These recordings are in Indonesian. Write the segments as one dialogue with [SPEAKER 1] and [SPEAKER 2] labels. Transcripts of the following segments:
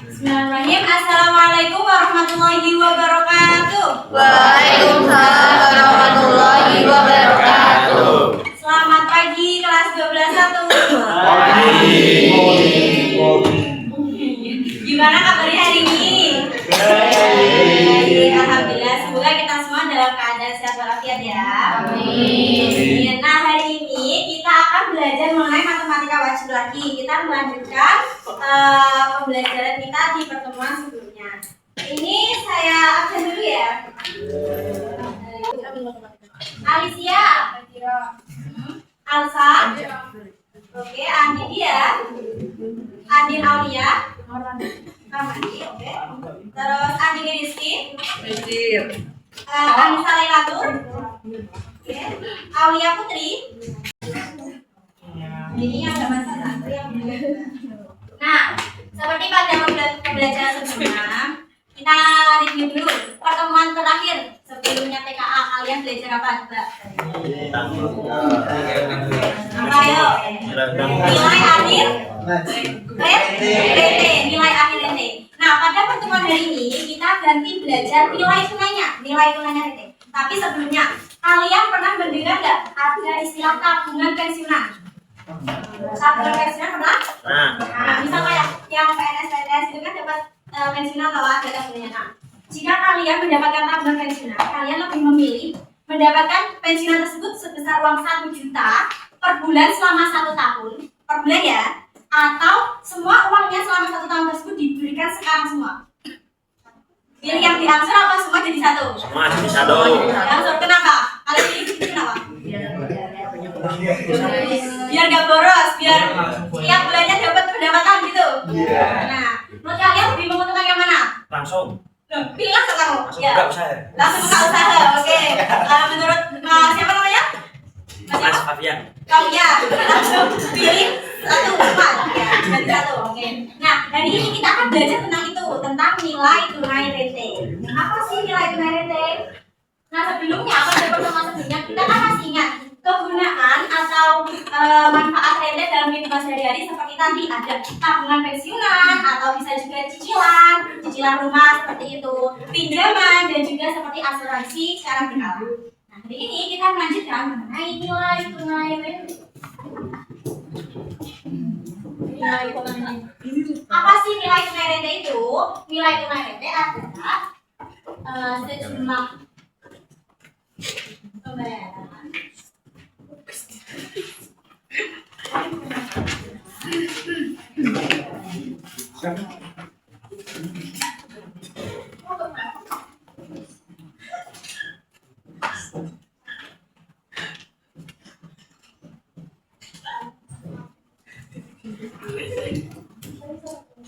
[SPEAKER 1] Bismillahirrahmanirrahim. Assalamualaikum warahmatullahi wabarakatuh.
[SPEAKER 2] Waalaikumsalam warahmatullahi wabarakatuh.
[SPEAKER 1] Selamat pagi kelas 12 Gimana kabarnya hari ini? Baik, alhamdulillah. Semoga kita semua dalam keadaan sehat walafiat ya. Amin. Nah, hari ini kita akan belajar mengenai matematika wajib lagi. Kita melanjutkan pembelajaran kita di pertemuan sebelumnya. Ini saya absen dulu ya. Alicia, Alsa, oke, Andi dia, Andin Aulia, Ramadi, oke. Terus Andi Rizky, Anissa Lailatur, oke. Aulia Putri. Ini yang ada masalah. Nah, seperti pada pembelajaran sebelumnya, kita review dulu pertemuan terakhir sebelumnya TKA. Kalian belajar apa coba? Apa ya? Nilai akhir RT. Nilai akhir RT. Nah, pada pertemuan hari ini kita ganti belajar nilai tunainya RT. Tapi sebelumnya, kalian pernah mendengar nggak ada istilah tabungan pensiunan? Tabungan pensiunan pernah? Nah, misal kayak yang PNS itu kan dapat pensiunan kalau ada tabungannya. Nah, jika kalian mendapatkan tabungan pensiunan, kalian lebih memilih mendapatkan pensiunan tersebut sebesar uang 1 juta per bulan selama 1 tahun per bulan ya, atau semua uangnya selama 1 tahun tersebut diberikan sekarang semua. Pilih yang diangsur apa semua jadi satu?
[SPEAKER 3] Semua jadi satu.
[SPEAKER 1] Diangsur, kenapa? Kalian pilih kenapa? Biar gak boros, biar tiap bulannya dapat pendapatan gitu. Nah, menurut kalian lebih menguntungkan yang mana?
[SPEAKER 3] Langsung.
[SPEAKER 1] Pilihlah sekarang.
[SPEAKER 3] Langsung
[SPEAKER 1] Ya.
[SPEAKER 3] buka usaha.
[SPEAKER 1] Langsung buka usaha. Oke. Menurut siapa namanya?
[SPEAKER 3] Mas Fabian.
[SPEAKER 1] Kamu ya. Langsung pilih satu semua. Ya, jadi satu. Oke. Nah, hari ini kita akan belajar tentang itu, tentang nilai tunai rente. Apa sih nilai tunai rente? Nah, sebelumnya pada pertemuan sebelumnya kita kan masih ingat kegunaan atau manfaat rente dalam kehidupan sehari-hari seperti tadi ada tabungan pensiunan atau bisa juga cicilan rumah seperti itu, pinjaman dan juga seperti asuransi secara berkala. Nah, hari ini kita melanjutkan mengenai nilai tunai rente. Apa sih nilai tunai rente itu? Nilai tunai rente adalah sejumlah pembayaran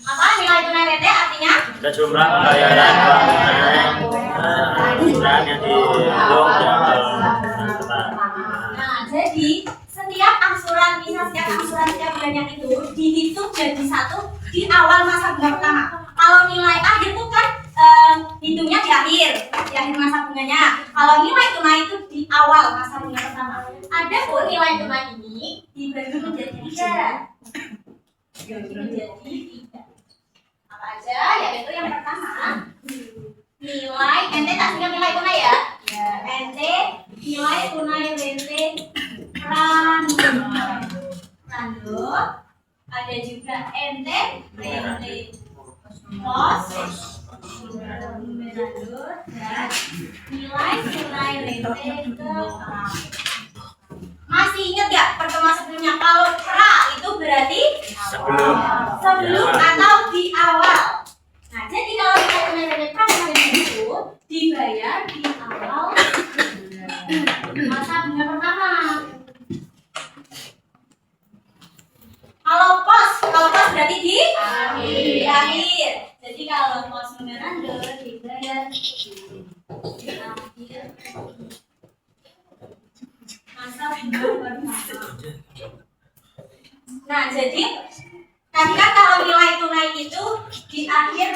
[SPEAKER 1] apa nilai tunai rente artinya?
[SPEAKER 3] Sejumlah pembayaran uang tunai yang dihitung
[SPEAKER 1] Nah, jadi setiap angsuran setiap bulannya itu dihitung jadi satu di awal masa bunga pertama. Kalau nilai akhir itu kan hitungnya di akhir masa bunganya. Kalau nilai tunai itu di awal masa bunga pertama. Adapun nilai tunai ini dibagi menjadi 3. Apa aja? Yaitu yang pertama nilai ente tak singkat nilai tunai ya. Ente nilai tunai rente rando, ada juga ente rente pos numerado dan nilai tunai rente ke masih ingat gak pertemuan sebelumnya kalau pra itu berarti sebelum atau di awal. Nah, jadi kalau nilai tunai rente pra itu dibayar di awal masa bunga pertama. Kalau pos berarti di akhir. Jadi kalau pos numerando dibayar di akhir masa bunga pertama. Nah, jadi tadi kan kalau nilai tunai itu di akhir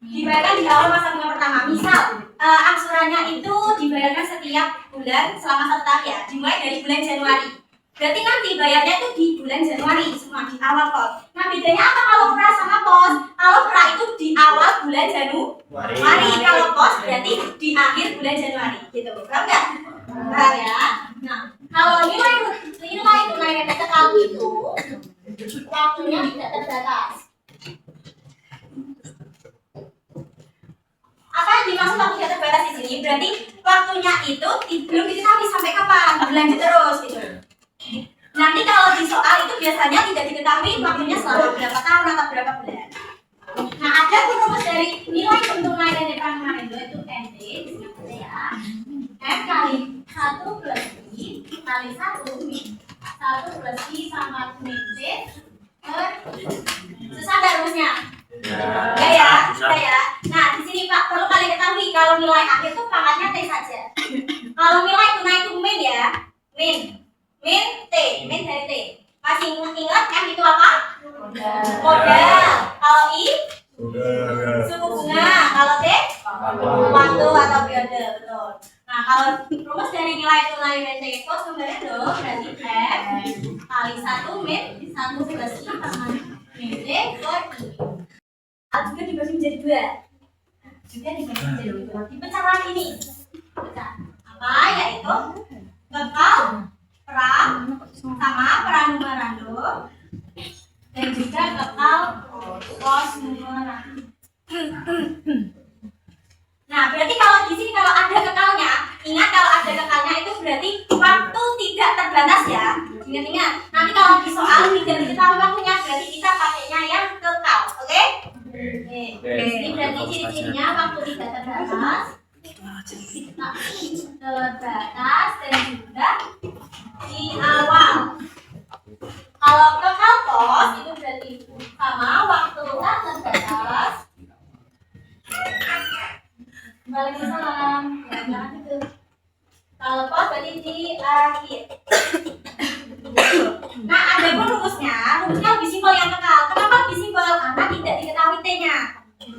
[SPEAKER 1] dibayarkan di awal masa bunga pertama. Misal angsurannya itu dibayarkan setiap bulan selama 1 tahun ya, dimulai dari bulan Januari. Berarti nanti bayarnya itu di bulan Januari semua di awal kok. Nah, bedanya apa kalau pra sama pos? Kalau pra itu di awal bulan Januari, kalau pos berarti di akhir bulan Januari, gitu. Paham nggak? Paham ya? Nah, kalau nilai tunai kekal itu waktunya tidak terbatas. Apa yang dimaksud waktu tidak terbatas di sini? Berarti waktunya itu belum diketahui sampai kapan, berlanjut terus gitu. Nanti kalau di soal itu biasanya tidak diketahui waktunya selama berapa tahun atau berapa bulan. Nah, ada rumus dari nilai untung naik dan depan kemarin itu NT ya. F kali 1 plus I kali 1 plus I sama min T per susah nggak rumusnya? Ya, susah ya. Nah, di sini Pak perlu kalian ketahui kalau nilai akhir itu pangkatnya T saja. Kalau nilai tunai itu min ya, min T, min dari T. Masih ingat M itu apa? Modal. Kalau I suku bunga. Kalau T waktu atau periode, betul. Nah, kalau rumus dari nilai tunai dan T itu sumbernya dong berarti F kali 1 min 1 plus I sama min T per I. Juga dibagi menjadi 2. Juga dibagi menjadi 2. Dipecah lagi nih. Pecah. Apa? Yaitu kekal pra sama pra numerando dan juga kekal pos numerando. Nah, berarti kalau di sini kalau ada kekalnya, ingat kalau ada kekalnya itu berarti waktu tidak terbatas ya. Ingat-ingat. Nanti kalau di soal tidak diketahui waktunya, berarti kita pakainya yang kekal, oke? Ini berarti ciri-cirinya waktu tidak terbatas, dan juga di awal. Kalau kekal pos itu berarti sama waktu tak terbatas. Waalaikumsalam. Ya, jangan gitu. Kalau pos berarti di akhir. Nah, ada pun rumusnya lebih simpel yang kekal. Kenapa lebih simpel? Karena tidak diketahui T-nya.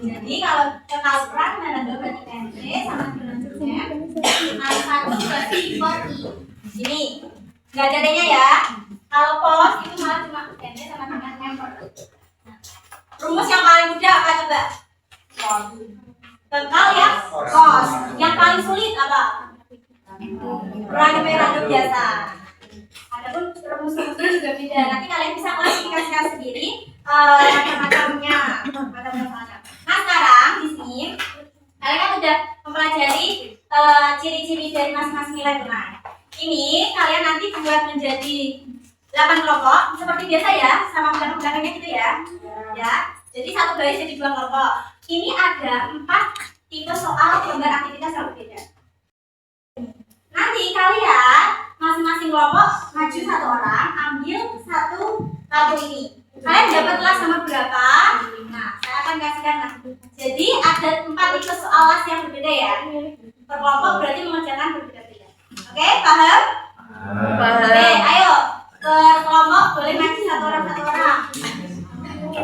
[SPEAKER 1] Jadi kalau kekal pra numerando berarti NT sama dengan kali 1 berarti per I. Ini nggak ada T-nya ya. Kalau pos itu malah cuma NT sama dengan M per I. Rumus yang paling mudah apa coba? Kekal ya pos. Yang paling sulit apa? Pra numerando biasa. Adapun rumus-rumusnya juga beda. Nanti kalian bisa klasifikasikan sendiri macam-macamnya. Nah, sekarang di sini kalian kan udah mempelajari ciri-ciri dari masing-masing nilai tunai. Ini kalian nanti buat menjadi 8 kelompok seperti biasa ya, sama belakang-belakangnya gitu ya. Ya. Jadi satu baris jadi 2 kelompok. Ini ada 4 tipe soal gambar aktivitas yang berbeda. Nanti kalian masing-masing kelompok maju 1 orang, ambil 1 kartu ini. Kalian dapat kelas nomor berapa? Nah, saya akan kasihkan lah. Jadi ada 4 tipe soal las yang berbeda ya. Per kelompok berarti mengerjakan berbeda-beda. Oke, paham?
[SPEAKER 2] Paham.
[SPEAKER 1] Oke, ayo per kelompok boleh maju 1 orang 1 orang. Oke,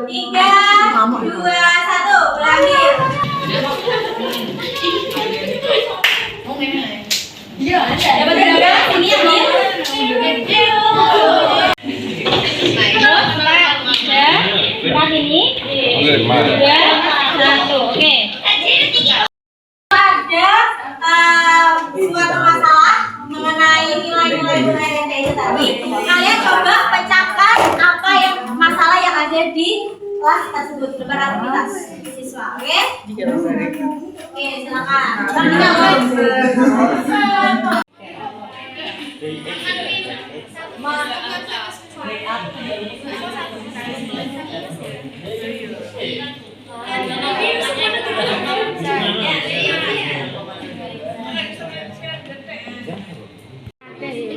[SPEAKER 1] 3, 2, 1, berakhir. Dapat berapa? Ini ambil. Empat ini. 2, 1. Oke. Ada suatu masalah mengenai nilai-nilai tunai dan itu tadi. Kalian coba pecahkan apa yang masalah yang ada di kelas tersebut, gambar aktivitas siswa. Oke? Oke, silakan.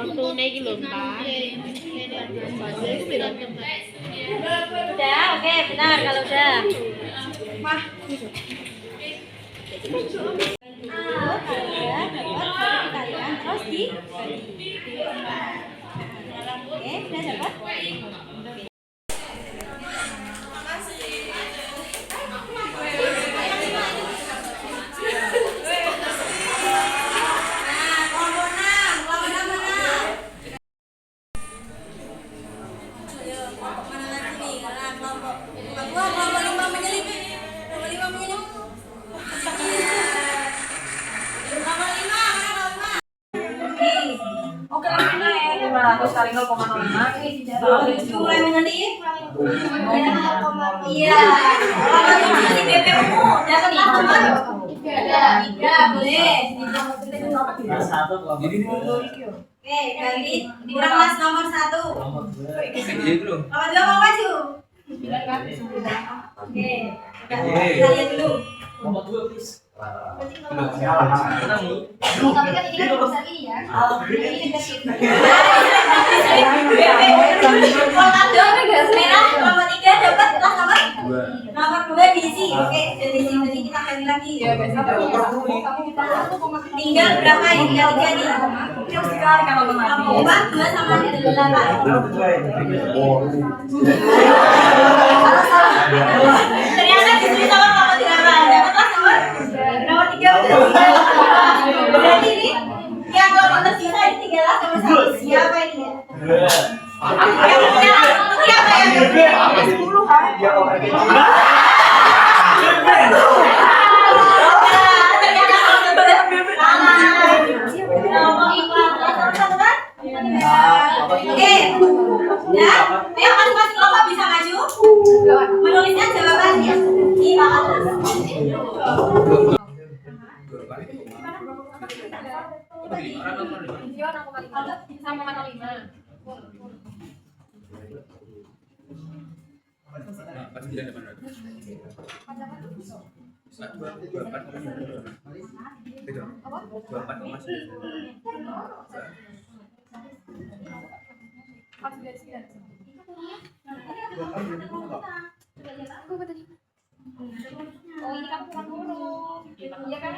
[SPEAKER 2] Waktu naik lomba.
[SPEAKER 1] Udah, oke, benar kalau udah. Kalian terus di. Oke, sudah dapat. Mulai mengerti? Iya. Kalau 7 di BPU dapatlah nomor 3 boleh. Oke, dari kurang mas nomor 1. Nomor 2 mau maju. Oke, kita lihat dulu.
[SPEAKER 3] Nomor 2 please.
[SPEAKER 1] Tapi kan ini kan besar ini ya. Ini kecil. Merah nomor 3 dapat kelas nomor 2 diisi. Oke, jadi ini kita kali lagi. Tinggal berapa yang ketiga nih? Nomor 2 sama 8. Ternyata disuruh sama kalau tidak dapat kelas nomor 3 berarti ini yang nomor tersisa ini 13 sama 1. Siapa ini ya? Siapa yang 10 kan? Oke, ya, ayo masing-masing kelompok bisa maju, menuliskan jawabannya. Ini oh ini kamu kurang dulu. Iya kan?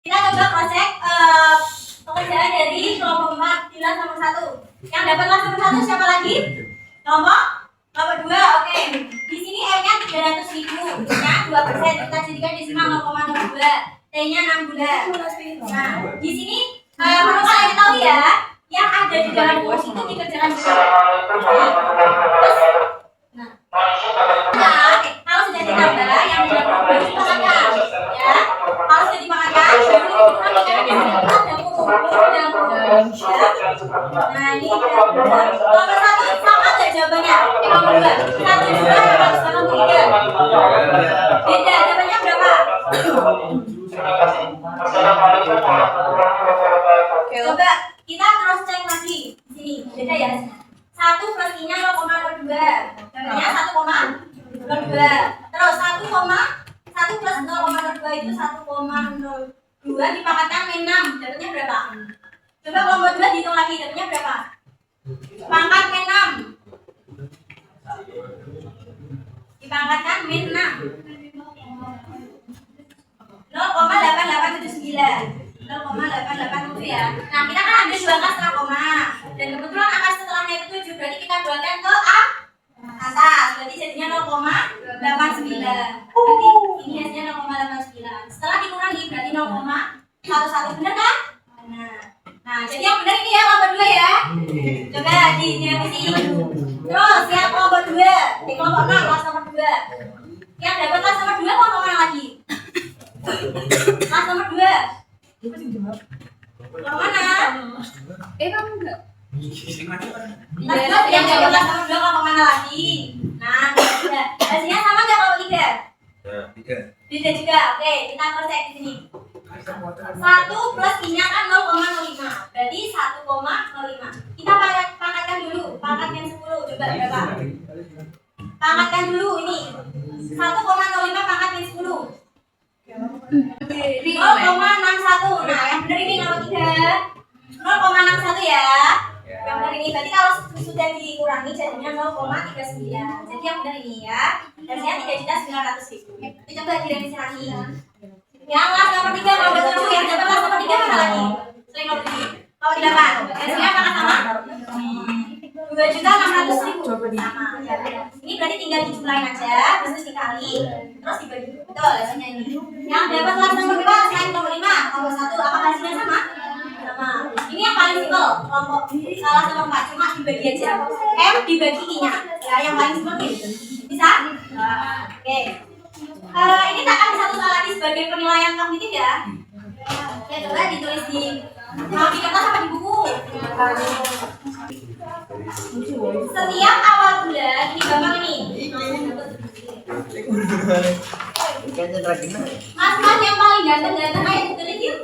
[SPEAKER 1] Kita coba cross-check pekerjaan dari kelompok 4 jelas nomor 1. Yang dapat kelas nomor 1 siapa lagi? Kelompok nomor 2. Oke. Di sini R-nya 300.000, nya 2%. Kita jadikan desimal 0,02. T-nya 6 bulan. Nah, di sini perlu kalian tahu ya, yang ada di dalam bos itu dikerjakan juga. Terus, kalau sudah ditambah yang di dalam bos itu dimakan, ya. Kalau sudah dimakan, baru dikurang ada nah ini nomor 1 sama nggak jawabannya? Nomor 2 1.283. Beda, jawabannya berapa? Coba kita cross check lagi di sini, beda ya. 1 plus I-nya 0,02. Jawabannya 1,02. Terus 1 plus 0,02 itu 1,02 dipangkatkan min 6. Jawabannya berapa? Coba kelompok 2 dihitung lagi, jawabannya berapa? Pangkat min 6. Dipangkatkan min 6. 0,8879. 0,887 ya. Nah, kita kan ambil 2 angka setelah koma. Dan kebetulan angka setelahnya itu 7, berarti kita buatkan ke atas. Berarti jadinya 0,89. Berarti ini hasilnya 0,89. Setelah dikurangi berarti 0,11. Benar kan? Nah, jadi yang benar ini ya kelompok 2 ya. Coba direvisi. Terus yang kelompok 2, di kelompok 6 kelas nomor 2. Yang dapat kelas nomor 2 kelompok mana lagi? Kelas nomor 2. Kelompok mana?
[SPEAKER 2] Kamu enggak?
[SPEAKER 1] Yang dapat kelas nomor 2 kelompok mana lagi? Nah, sudah. Hasilnya sama nggak kelompok 3? Beda juga. Oke, kita cross check di sini. 1 plus I-nya kan 0,05. Berarti 1,05. Kita pangkatkan dulu. Pangkat yang 10. Coba berapa? Pangkatkan dulu ini. 1,05 pangkat yang 10. 0,61. Nah, yang benar ini nomor 3. 0,61 ya. Yang benar ini. Berarti kalau sudah dikurangi jadinya 0,39. Jadi yang benar ini ya. Hasilnya 3.900.000. Kita coba direvisi lagi. Yang kelas nomor 3 nomor 7, yang dapat kelas nomor 3 mana lagi? Selain nomor 7. 28. Hasilnya apakah sama? 2.600.000 sama. Ini berarti tinggal dijumlahin aja, terus dikali, terus dibagi. Betul hasilnya ini. Yang dapat kelas nomor 5 selain nomor 5, nomor 1 apa hasilnya sama? Sama. Ini yang paling simpel, kelompok salah sama 4, cuma dibagi aja. M dibagi I-nya. Ya, yang paling simpel gitu. Bisa? Oke. Ini tak akan satu soal lagi sebagai penilaian kognitif ya. Ya, coba ditulis di mau di kertas apa di buku? Setiap awal bulan, ini gampang ini. Mas yang paling ganteng ayo ditulis yuk.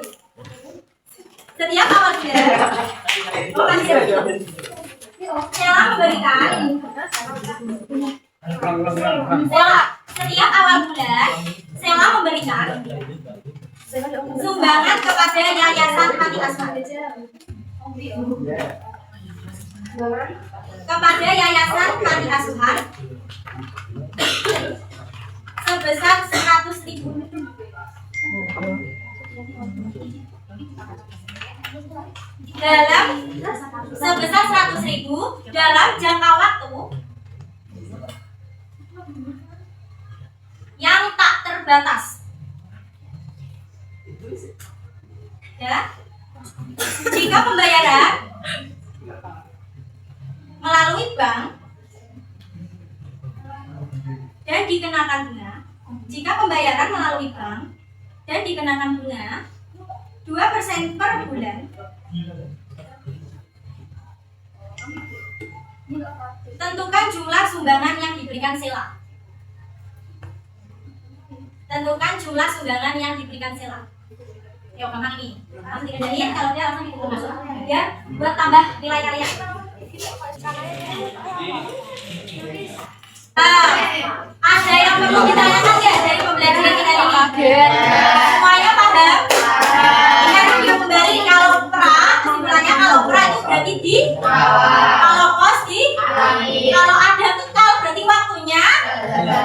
[SPEAKER 1] Setiap awal bulan, Sela memberikan. Setiap awal bulan, Sela memberikan sumbangan kepada yayasan panti asuhan. Kepada yayasan panti asuhan sebesar 100.000 dalam sebesar 100.000 dalam jangka waktu yang tak terbatas. Ya. Jika pembayaran melalui bank dan dikenakan bunga, jika pembayaran melalui bank dan dikenakan bunga 2% per bulan, tentukan jumlah sumbangan yang diberikan Sela. Tentukan jumlah sumbangan yang diberikan Sela. Yuk, gampang ini. Langsung dikerjain, kalau dia langsung ditulis. Ya, buat tambah nilai kalian. Ada yang perlu ditanyakan nggak dari pembelajaran kita ini? Semuanya paham? Ingat review kembali, kalau pra, kesimpulannya kalau pra itu berarti di kalau kos di kalau ada total berarti waktunya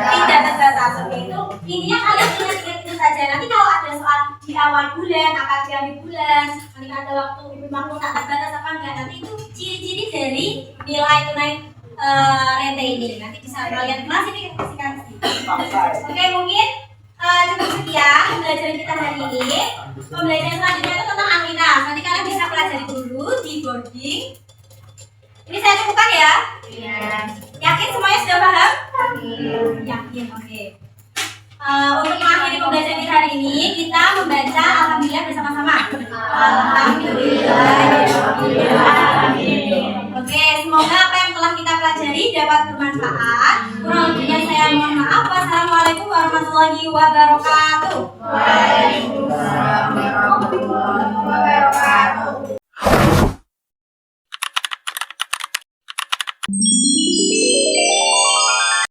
[SPEAKER 1] tidak terbatas. Seperti itu. Intinya kalian ingat itu saja. Nanti kalau ada soal di awal bulan, akan di akhir bulan, nanti ada waktu waktu tak terbatas apa enggak, nanti itu ciri-ciri dari nilai tunai rente ini. Nanti bisa kalian klasifikasikan. Oke, mungkin cukup sekian pembelajaran kita hari ini. Pembelajaran selanjutnya itu tentang aktivitas. Nanti kalian bisa pelajari dulu di boarding. Ini saya cukupkan ya. Yakin semuanya sudah paham? Yakin, oke. Untuk mengakhiri pembelajaran kita hari ini, kita membaca Alhamdulillah bersama-sama. Alhamdulillah. Oke, semoga apa yang telah kita pelajari dapat bermanfaat. Kurang lebihnya saya mohon maaf. Wassalamualaikum warahmatullahi wabarakatuh.